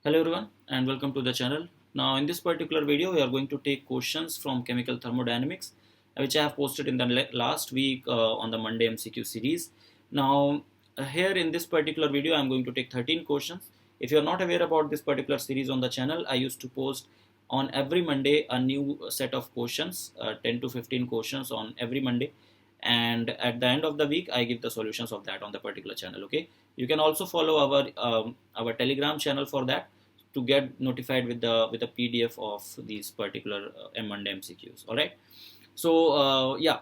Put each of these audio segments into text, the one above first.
Hello everyone and welcome to the channel. Now in this particular video we are going to take questions from chemical thermodynamics which I have posted in the last week on the Monday MCQ series. Now here in this particular video I am going to take 13 questions. If you are not aware about this particular series on the channel, I used to post on every Monday a new set of questions, 10 to 15 questions on every Monday, and at the end of the week I give the solutions of that on the particular channel. Okay, you can also follow our Telegram channel for that to get notified with the PDF of these particular Monday MCQs. All right. So yeah.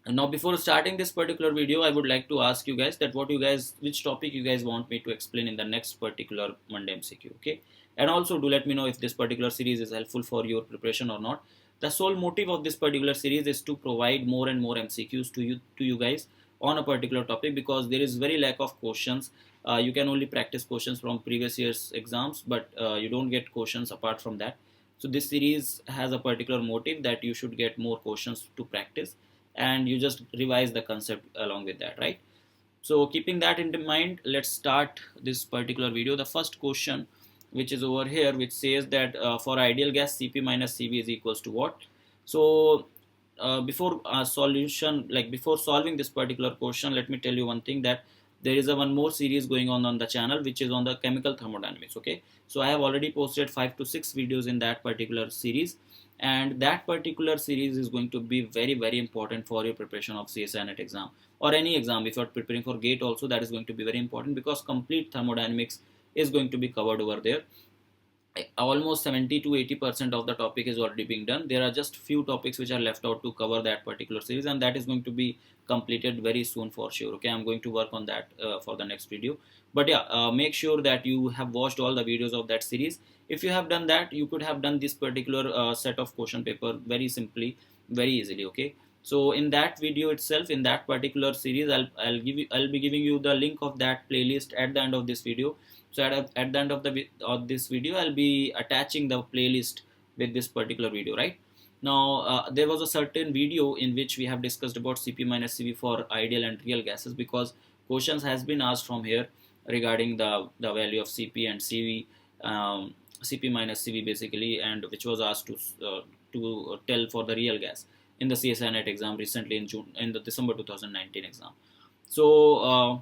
Now before starting this particular video, I would like to ask you guys that which topic you guys want me to explain in the next particular Monday MCQ. Okay. And also do let me know if this particular series is helpful for your preparation or not. The sole motive of this particular series is to provide more and more MCQs to you guys on a particular topic, because there is very lack of questions. You can only practice questions from previous year's exams, but you don't get questions apart from that. So this series has a particular motive that you should get more questions to practice, and you just revise the concept along with that, right? So keeping that in mind, let's start this particular video. The first question, which is over here, which says that for ideal gas, Cp minus Cv is equals to what? So before before solving this particular question, let me tell you one thing, that there is a one more series going on the channel, which is on the chemical thermodynamics. Okay, so I have already posted 5 to 6 videos in that particular series, and that particular series is going to be very important for your preparation of CSI NET exam or any exam. If you are preparing for GATE also, that is going to be very important, because complete thermodynamics is going to be covered over there. Almost 70 to 80% of the topic is already being done. There are just few topics which are left out to cover that particular series, and that is going to be completed very soon for sure. Okay, I'm going to work on that for the next video. But yeah, make sure that you have watched all the videos of that series. If you have done that, you could have done this particular set of question paper very simply, very easily. Okay, so in that video itself, in that particular series, I'll be giving you the link of that playlist at the end of this video. So at the end of this video, I'll be attaching the playlist with this particular video. Right now, there was a certain video in which we have discussed about Cp minus Cv for ideal and real gases, because questions has been asked from here regarding the value of Cp and Cv, Cp minus Cv basically, and which was asked to tell for the real gas in the CSI NET exam recently in the December 2019 exam. So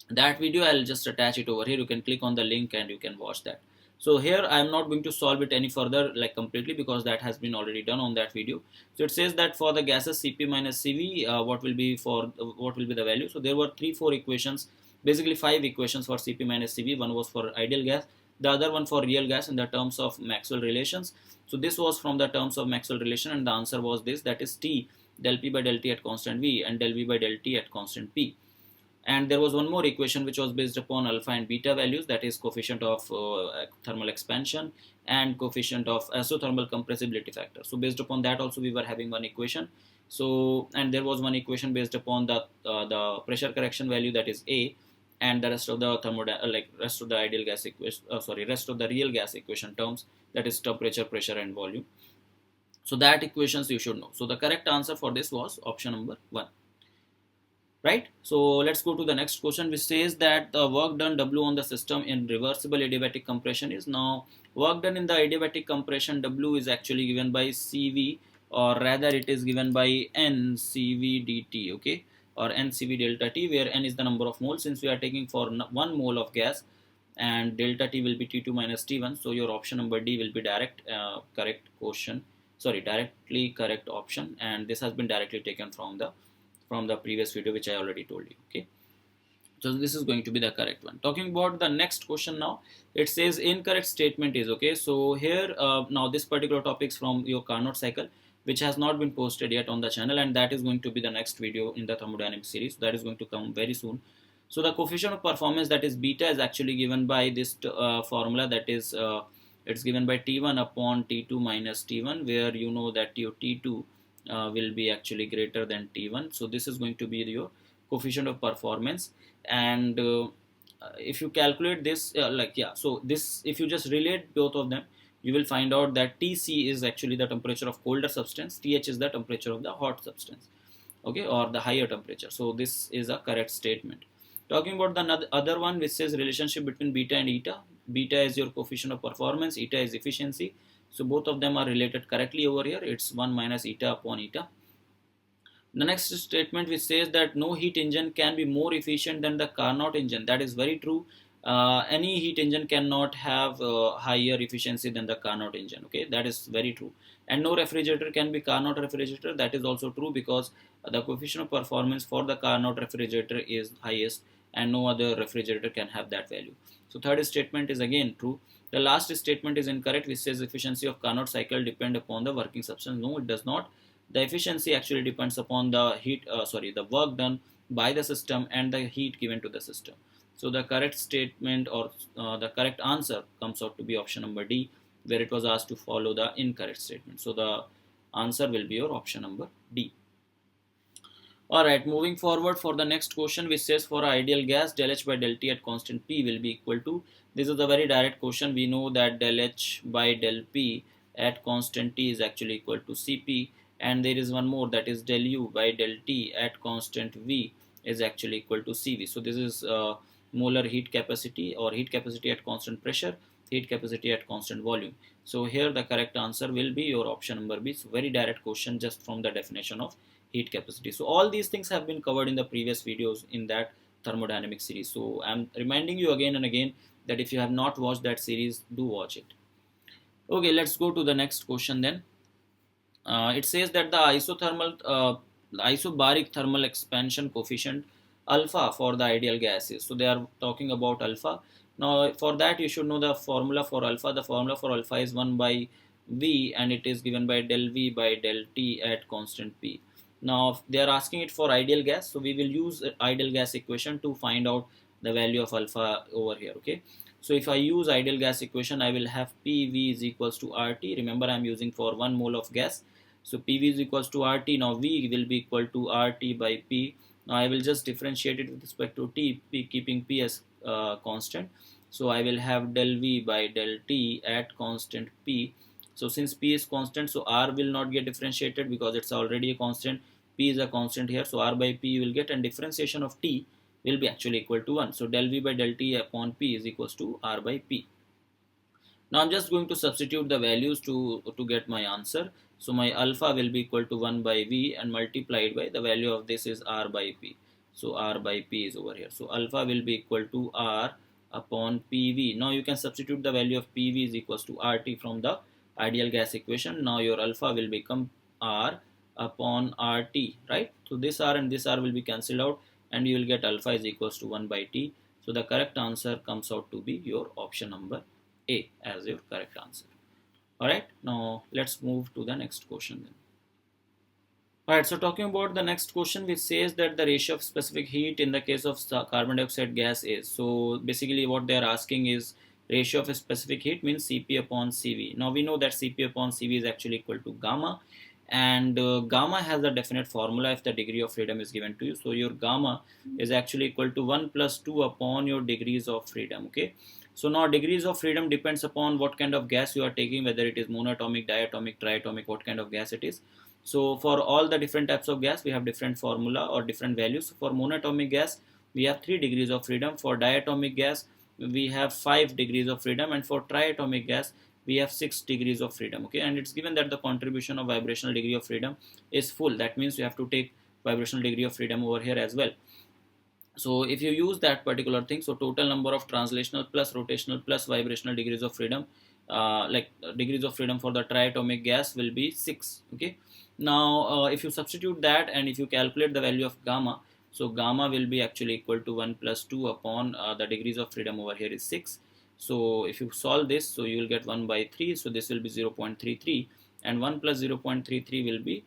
that video I'll just attach it over here. You can click on the link and you can watch that. So here I'm not going to solve it any further completely, because that has been already done on that video. So it says that for the gases Cp minus Cv, what will be the value. So there were 3-4 equations, basically 5 equations for Cp minus Cv. One was for ideal gas, the other one for real gas in the terms of Maxwell relations. So this was from the terms of Maxwell relation, and the answer was this, that is T del P by del T at constant V and del V by del T at constant P. And there was one more equation which was based upon alpha and beta values, that is coefficient of thermal expansion and coefficient of isothermal compressibility factor. So based upon that also we were having one equation. So, and there was one equation based upon the pressure correction value, that is A, and the rest of the rest of the ideal gas equation, rest of the real gas equation terms, that is temperature, pressure and volume. So that equations you should know. So the correct answer for this was option number 1. Right, so let's go to the next question, which says that the work done W on the system in reversible adiabatic compression is. Now work done in the adiabatic compression, W is actually given by Cv, or rather it is given by N Cv dt, okay, or N Cv delta T, where N is the number of moles, since we are taking for 1 mole of gas, and delta T will be T2 minus T1. So your option number D will be directly correct option, and this has been directly taken from the previous video which I already told you. Okay, so this is going to be the correct one. Talking about the next question now, it says incorrect statement is. Okay, so here now this particular topics from your Carnot cycle, which has not been posted yet on the channel, and that is going to be the next video in the thermodynamics series that is going to come very soon. So the coefficient of performance, that is beta, is actually given by this formula, that is it's given by T1 upon T2 minus T1, where you know that your T2 will be actually greater than T1. So this is going to be your coefficient of performance, and if you calculate this so this, if you just relate both of them, you will find out that Tc is actually the temperature of colder substance, Th is the temperature of the hot substance, okay, or the higher temperature. So this is a correct statement. Talking about the other one, which says relationship between beta and eta. beta is your coefficient of performance, eta is efficiency. So both of them are related correctly over here. It's 1 minus eta upon eta. The next statement which says that no heat engine can be more efficient than the Carnot engine. That is very true. Any heat engine cannot have higher efficiency than the Carnot engine. Okay, that is very true. And no refrigerator can be Carnot refrigerator. That is also true, because the coefficient of performance for the Carnot refrigerator is highest, and no other refrigerator can have that value. So third statement is again true. The last statement is incorrect, which says efficiency of Carnot cycle depend upon the working substance. No, it does not. The efficiency actually depends upon the the work done by the system and the heat given to the system. So the correct statement, or the correct answer, comes out to be option number D, where it was asked to follow the incorrect statement. So the answer will be your option number D. Alright, moving forward for the next question, which says for ideal gas, del H by del T at constant P will be equal to. This is a very direct question. We know that del H by del P at constant T is actually equal to Cp, and there is one more, that is del U by del T at constant V is actually equal to Cv. So this is molar heat capacity, or heat capacity at constant pressure, heat capacity at constant volume. So here the correct answer will be your option number B. So very direct question just from the definition of heat capacity. So all these things have been covered in the previous videos in that thermodynamic series. So I'm reminding you again and again that if you have not watched that series, do watch it. Okay, let's go to the next question then. It says that the isobaric thermal expansion coefficient alpha for the ideal gases. So they are talking about alpha. Now for that you should know the formula for alpha. The formula for alpha is 1 by V, and it is given by del V by del T at constant P. Now they are asking it for ideal gas, so we will use ideal gas equation to find out the value of alpha over here. Okay, so if I use ideal gas equation, I will have PV is equals to RT. Remember, I am using for 1 mole of gas. So PV is equals to RT. Now V will be equal to RT by P. Now I will just differentiate it with respect to T, P, keeping P as constant. So I will have del V by del T at constant P. So since P is constant, so R will not get differentiated because it's already a constant. P is a constant here, so R by P you will get, and differentiation of T will be actually equal to 1. So del V by del T upon P is equals to R by P. Now I'm just going to substitute the values to get my answer. So my alpha will be equal to 1 by V and multiplied by the value of this is R by P. So R by P is over here. So alpha will be equal to R upon PV. Now you can substitute the value of PV is equals to RT from the ideal gas equation. Now your alpha will become R upon RT, right? So this R and this R will be cancelled out, and you will get alpha is equals to 1 by T. So the correct answer comes out to be your option number A as your correct answer. Alright, now let's move to the next question then. Alright, so talking about the next question, which says that the ratio of specific heat in the case of carbon dioxide gas is. So basically what they are asking is ratio of a specific heat means Cp upon Cv. Now we know that Cp upon Cv is actually equal to gamma, and gamma has a definite formula if the degree of freedom is given to you. So your gamma is actually equal to 1 plus 2 upon your degrees of freedom. Okay, so now degrees of freedom depends upon what kind of gas you are taking, whether it is monatomic, diatomic, triatomic, what kind of gas it is. So for all the different types of gas, we have different formula or different values. For monatomic gas, we have 3 degrees of freedom. For diatomic gas, we have 5 degrees of freedom, and for triatomic gas, we have 6 degrees of freedom. Okay, and it's given that the contribution of vibrational degree of freedom is full. That means you have to take vibrational degree of freedom over here as well. So if you use that particular thing, so total number of translational plus rotational plus vibrational degrees of freedom, degrees of freedom for the triatomic gas will be 6. Okay, now if you substitute that and if you calculate the value of gamma, so gamma will be actually equal to 1 plus 2 upon the degrees of freedom over here is 6. So if you solve this, so you will get 1 by 3, so this will be 0.33, and 1 plus 0.33 will be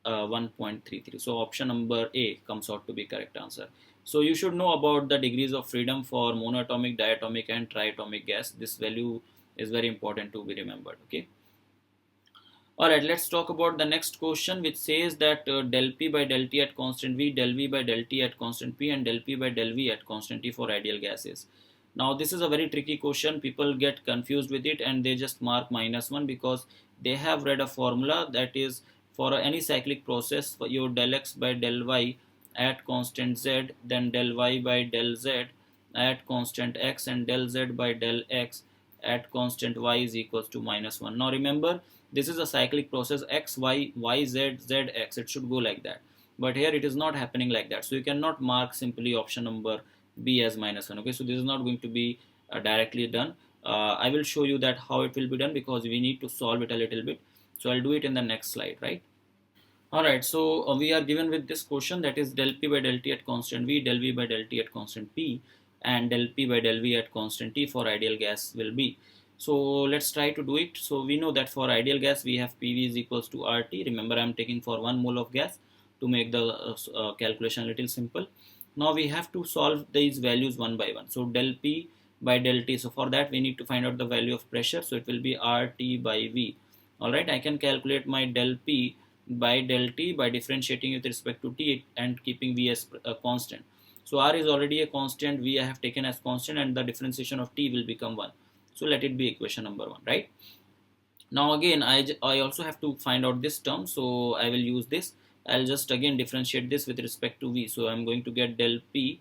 1.33. So option number A comes out to be correct answer. So you should know about the degrees of freedom for monatomic, diatomic and triatomic gas. This value is very important to be remembered. Okay. Alright, let's talk about the next question, which says that del P by del T at constant V, del V by del T at constant P, and del P by del V at constant T for ideal gases. Now this is a very tricky question. People get confused with it and they just mark -1 because they have read a formula that is for any cyclic process, for your del X by del Y at constant Z, then del Y by del Z at constant x and del z by del x at constant y is equals to -1. Now remember, this is a cyclic process, x, y, y, z, z, x. It should go like that. But here it is not happening like that. So you cannot mark simply option number B as -1. Okay, so this is not going to be directly done. I will show you that how it will be done, because we need to solve it a little bit. So I'll do it in the next slide, right? Alright, so we are given with this question, that is del P by del T at constant V, del V by del T at constant P, and del P by del V at constant T for ideal gas will be. So let's try to do it. So we know that for ideal gas we have PV is equals to RT. Remember, I am taking for 1 mole of gas to make the calculation a little simple. Now we have to solve these values one by one. So del P by del T, so for that we need to find out the value of pressure. So it will be RT by V. Alright, I can calculate my del P by del T by differentiating with respect to T and keeping V as a constant. So R is already a constant, V I have taken as constant, and the differentiation of T will become 1. So let it be equation number 1, right? Now again I also have to find out this term, so I will use this. I'll just again differentiate this with respect to V. So I'm going to get del P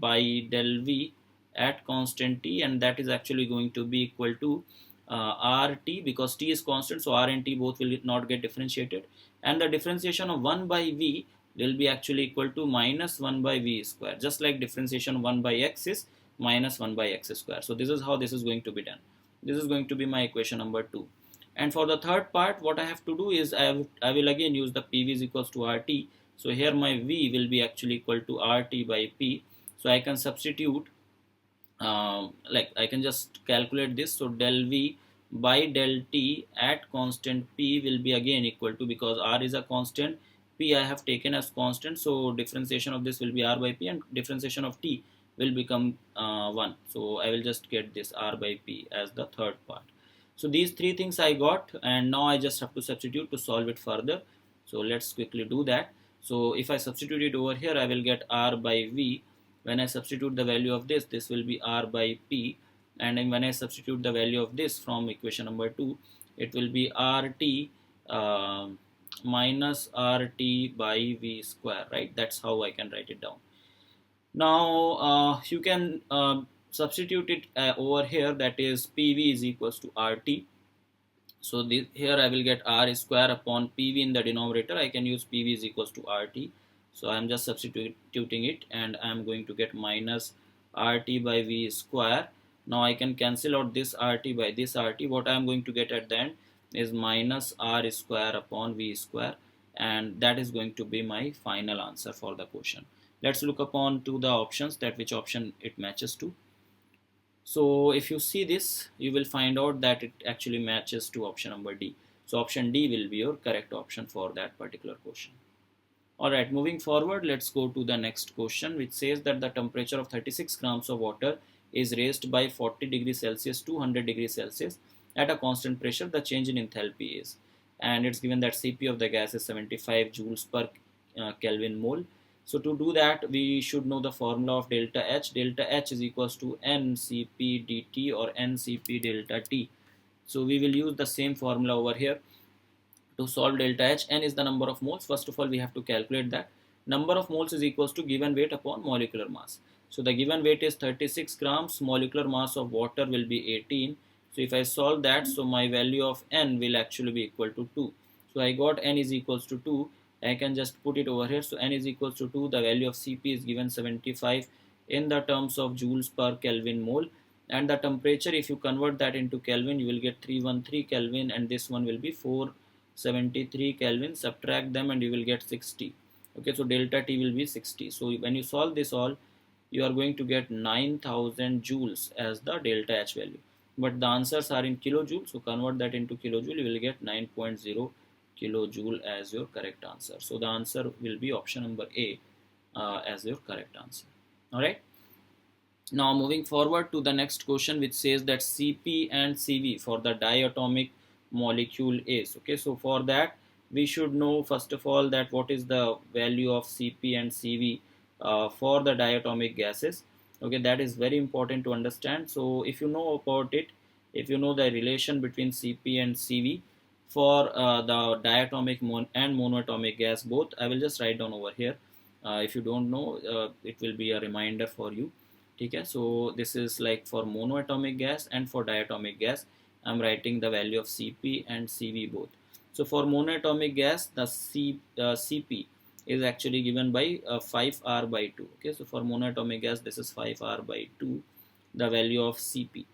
by del V at constant T, and that is actually going to be equal to RT, because T is constant, so R and T both will not get differentiated, and the differentiation of 1 by V will be actually equal to -1 by V square, just like differentiation 1 by X is -1 by X square. So this is how this is going to be done. This is going to be my equation number 2. And for the third part, what I have to do is I will again use the PV is equals to RT. So here my V will be actually equal to RT by P. So I can substitute, like I can just calculate this. So del V by del T at constant P will be again equal to, because R is a constant, P I have taken as constant, so differentiation of this will be R by P, and differentiation of T will become 1. So I will just get this R by P as the third part. So these three things I got, and now I just have to substitute to solve it further. So let's quickly do that. So if I substitute it over here, I will get R by V. When I substitute the value of this, this will be R by P, and then when I substitute the value of this from equation number 2, it will be RT minus RT by V square, right? That's how I can write it down. Now you can substitute it over here, that is PV is equals to RT. So here I will get R square upon PV in the denominator. I can use PV is equals to RT. So I am just substituting it, and I am going to get minus RT by V square. Now I can cancel out this RT by this RT. What I am going to get at the end is minus R square upon V square, and that is going to be my final answer for the question. Let's look upon to the options, that which option it matches to. So if you see this, you will find out that it actually matches to option number D. So option D will be your correct option for that particular question. Alright, moving forward, let's go to the next question, which says that the temperature of 36 grams of water is raised by 40 degrees Celsius to 100 degrees Celsius at a constant pressure. The change in enthalpy is, and it's given that Cp of the gas is 75 joules per Kelvin mole. So to do that, we should know the formula of delta H. Delta H is equals to NCp dt or NCp delta T. So we will use the same formula over here to solve delta H. N is the number of moles. First of all, we have to calculate that. Number of moles is equals to given weight upon molecular mass. So the given weight is 36 grams, molecular mass of water will be 18. So if I solve that, so my value of N will actually be equal to 2. So I got N is equals to 2. I can just put it over here. So N is equals to 2. The value of Cp is given 75 in the terms of joules per Kelvin mole. And the temperature, if you convert that into Kelvin, you will get 313 Kelvin, and this one will be 473 Kelvin. Subtract them and you will get 60. Okay, so delta T will be 60. So when you solve this all, you are going to get 9000 joules as the delta H value. But the answers are in kilojoules, so convert that into kilojoule, you will get 9.0 kilojoule as your correct answer. So the answer will be option number A as your correct answer. Alright. Now moving forward to the next question, which says that Cp and Cv for the diatomic molecule is. Okay, so for that we should know first of all that what is the value of Cp and Cv for the diatomic gases. Okay, that is very important to understand. So if you know about it, if you know the relation between Cp and Cv for the diatomic and monoatomic gas both, I will just write down over here. If you don't know, it will be a reminder for you. Okay, so this is like for monoatomic gas, and for diatomic gas I'm writing the value of Cp and Cv both. So for monoatomic gas, the Cp is actually given by 5R by 2. Okay, so for monoatomic gas this is 5R by 2, the value of Cp,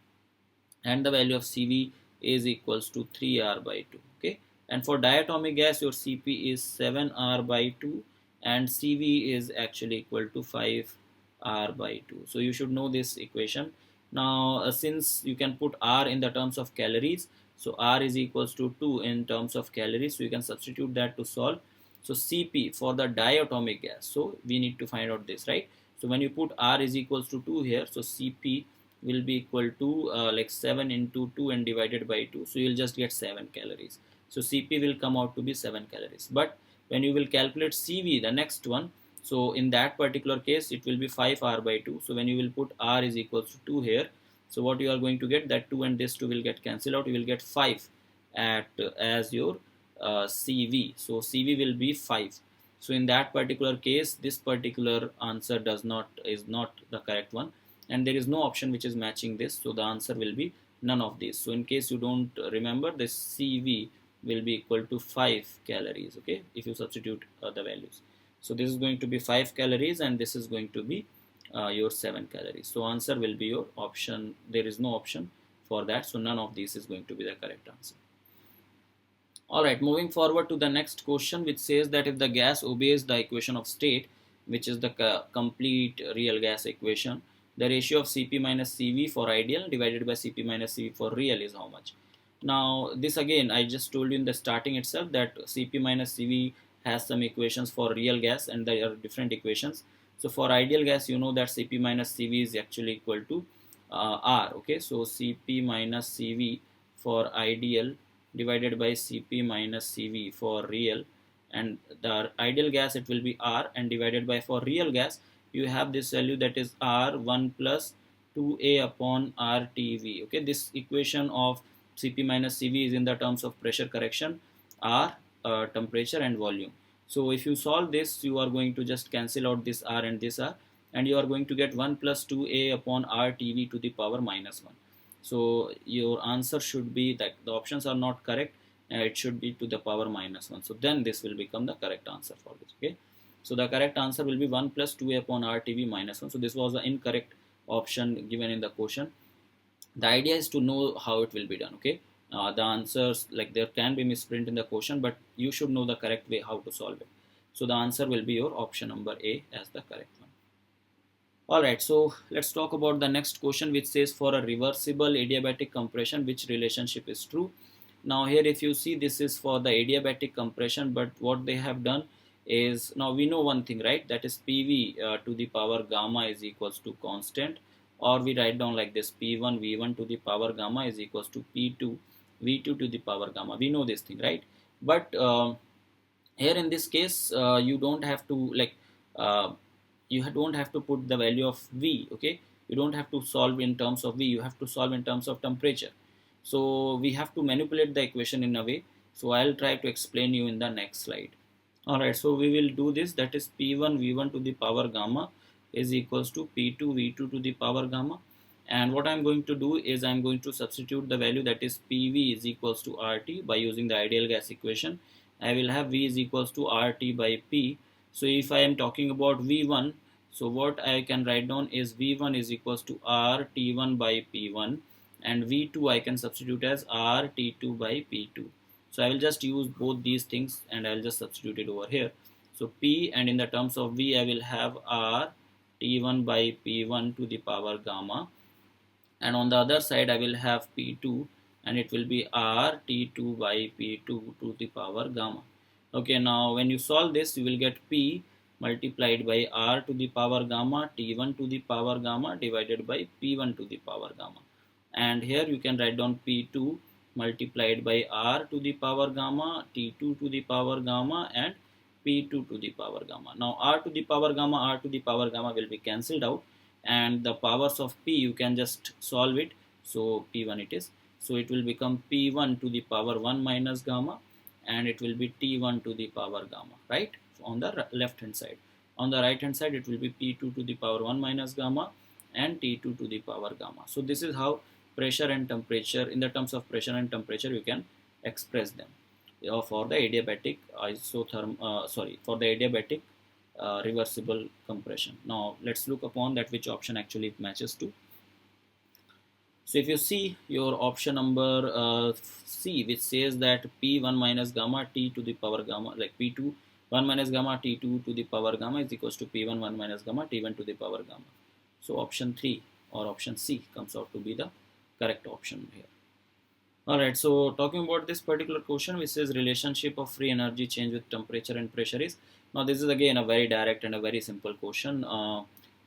and the value of Cv is equals to 3R by 2. Okay, and for diatomic gas your Cp is 7R by 2 and Cv is actually equal to 5R by 2. So you should know this equation. Now since you can put R in the terms of calories, so R is equals to 2 in terms of calories, so you can substitute that to solve. So Cp for the diatomic gas, so we need to find out this, right? So when you put R is equals to 2 here, so Cp will be equal to like 7 into 2 and divided by 2, so you'll just get 7 calories. So Cp will come out to be 7 calories. But when you will calculate Cv, the next one, so in that particular case it will be 5R by 2. So when you will put R is equals to 2 here, so what you are going to get, that 2 and this 2 will get cancelled out, you will get 5 at as your Cv. So Cv will be 5. So in that particular case this particular answer is not the correct one, and there is no option which is matching this, so the answer will be none of these. So in case you don't remember, this Cv will be equal to 5 calories. Okay, if you substitute the values, so this is going to be 5 calories and this is going to be your 7 calories. So answer will be your option. There is no option for that, so none of these is going to be the correct answer. Alright, moving forward to the next question, which says that if the gas obeys the equation of state, which is the complete real gas equation, the ratio of Cp minus Cv for ideal divided by Cp minus Cv for real is how much? Now this again I just told you in the starting itself that Cp minus Cv has some equations for real gas and there are different equations. So for ideal gas, you know that Cp minus Cv is actually equal to R. Okay, so Cp minus Cv for ideal divided by Cp minus Cv for real, and the ideal gas it will be R, and divided by, for real gas you have this value that is R 1 plus 2A upon RTV. Okay, this equation of Cp minus Cv is in the terms of pressure correction, R, temperature and volume. So if you solve this, you are going to just cancel out this R and this R, and you are going to get 1 plus 2A upon RTV to the power minus 1. So your answer should be that the options are not correct, it should be to the power minus 1. So then this will become the correct answer for this. Okay, so the correct answer will be 1 plus 2A upon RTV minus 1. So this was the incorrect option given in the question. The idea is to know how it will be done. Okay, the answers, like, there can be misprint in the question, but you should know the correct way how to solve it. So the answer will be your option number A as the correct one. Alright, so let's talk about the next question, which says for a reversible adiabatic compression, which relationship is true? Now here if you see, this is for the adiabatic compression, but what they have done is, now we know one thing, right? That is PV to the power gamma is equals to constant, or we write down like this: P1 V1 to the power gamma is equals to P2 V2 to the power gamma. We know this thing, right? But here in this case you don't have to you don't have to put the value of V. Okay, you don't have to solve in terms of V, you have to solve in terms of temperature. So we have to manipulate the equation in a way, so I'll try to explain you in the next slide. Alright, so we will do this, that is P1 V1 to the power gamma is equals to P2 V2 to the power gamma, and what I'm going to do is I'm going to substitute the value, that is PV is equals to RT, by using the ideal gas equation. I will have V is equals to RT by P. So if I am talking about V1, so what I can write down is V1 is equals to RT1 by P1, and V2 I can substitute as RT2 by P2. So I will just use both these things and I will just substitute it over here. So P, and in the terms of V I will have R T1 by P1 to the power gamma, and on the other side I will have P2 and it will be R T2 by P2 to the power gamma. Okay, now when you solve this you will get P multiplied by R to the power gamma T1 to the power gamma divided by P1 to the power gamma, and here you can write down P2 multiplied by R to the power gamma T2 to the power gamma and P2 to the power gamma. Now R to the power gamma will be cancelled out, and the powers of P you can just solve it. So P1 it is, so it will become P1 to the power 1 minus gamma, and it will be T1 to the power gamma, right, on the left hand side. On the right hand side, it will be P2 to the power 1 minus gamma and T2 to the power gamma. So this is how pressure and temperature, in the terms of pressure and temperature, you can express them for the adiabatic for the adiabatic reversible compression. Now let's look upon that which option actually it matches to. So if you see your option number C, which says that P1 minus gamma T to the power gamma, like P2 1 minus gamma T2 to the power gamma is equals to P1 1 minus gamma T1 to the power gamma. So option 3 or option C comes out to be the correct option here. Alright, so talking about this particular question, which says relationship of free energy change with temperature and pressure is. Now this is again a very direct and a very simple question.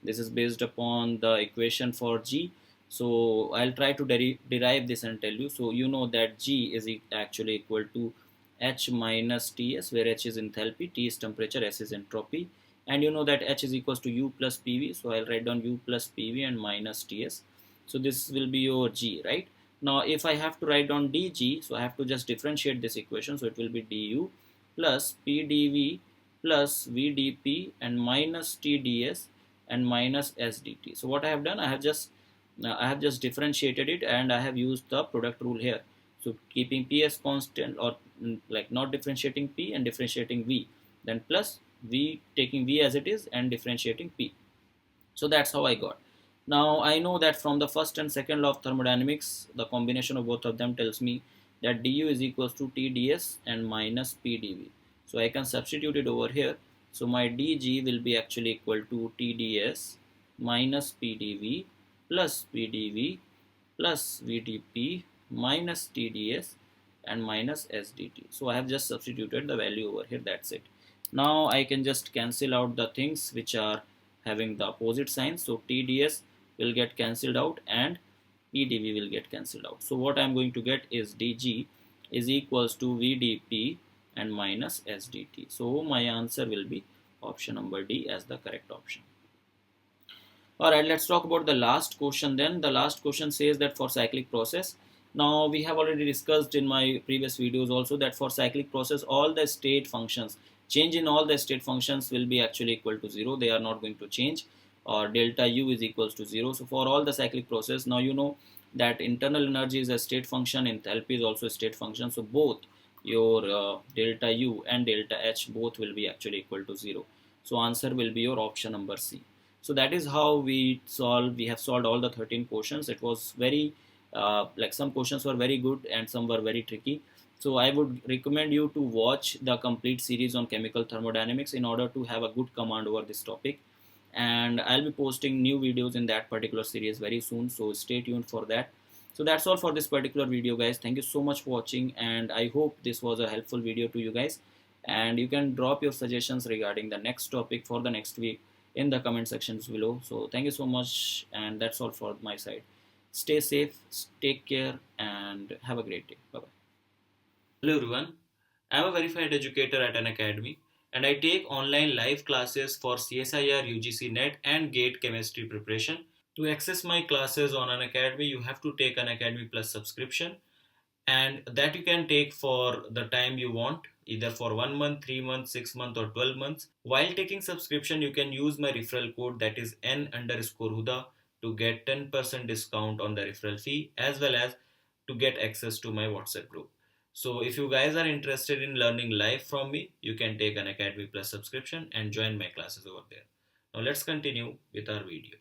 This is based upon the equation for G. So I'll try to derive this and tell you. So you know that G is actually equal to H minus Ts, where H is enthalpy, T is temperature, S is entropy. And you know that H is equals to U plus PV. So I'll write down U plus PV and minus Ts. So this will be your G, right? Now if I have to write down dg, so I have to just differentiate this equation, so it will be du plus pdv plus vdp and minus tds and minus sdt. So what I have done, I have just differentiated it, and I have used the product rule here. So keeping p as constant, or like not differentiating p and differentiating v, then plus v, taking v as it is and differentiating p. So that's how I got. Now I know that from the first and second law of thermodynamics, the combination of both of them tells me that du is equals to Tds and minus Pdv. So I can substitute it over here. So my dg will be actually equal to Tds minus Pdv plus Pdv plus Vdp minus Tds and minus Sdt. So I have just substituted the value over here, that's it. Now I can just cancel out the things which are having the opposite sign. So Tds will get cancelled out and Pdv will get cancelled out. So what I am going to get is dg is equals to Vdp and minus Sdt. So my answer will be option number D as the correct option. Alright, let's talk about the last question then. The last question says that for cyclic process, now we have already discussed in my previous videos also that for cyclic process, all the state functions, change in all the state functions will be actually equal to 0. They are not going to change, or delta U is equals to 0. So for all the cyclic process, now you know that internal energy is a state function, enthalpy is also a state function. So both your delta U and delta H both will be actually equal to 0. So answer will be your option number C. So that is how we have solved all the 13 questions. It was very like some questions were very good and some were very tricky. So I would recommend you to watch the complete series on chemical thermodynamics in order to have a good command over this topic. And I'll be posting new videos in that particular series very soon, so stay tuned for that. So that's all for this particular video, guys. Thank you so much for watching, and I hope this was a helpful video to you guys. And you can drop your suggestions regarding the next topic for the next week in the comment sections below. So thank you so much, and that's all for my side. Stay safe, take care, and have a great day. Bye bye. Hello everyone, I am a verified educator at an academy, and I take online live classes for CSIR, UGC NET and GATE chemistry preparation. To access my classes on an academy, you have to take an Academy Plus subscription, and that you can take for the time you want, either for 1 month, 3 months, 6 months or 12 months. While taking subscription, you can use my referral code, that is N_Huda, to get 10% discount on the referral fee, as well as to get access to my WhatsApp group. So if you guys are interested in learning live from me, you can take an Academy Plus subscription and join my classes over there. Now let's continue with our video.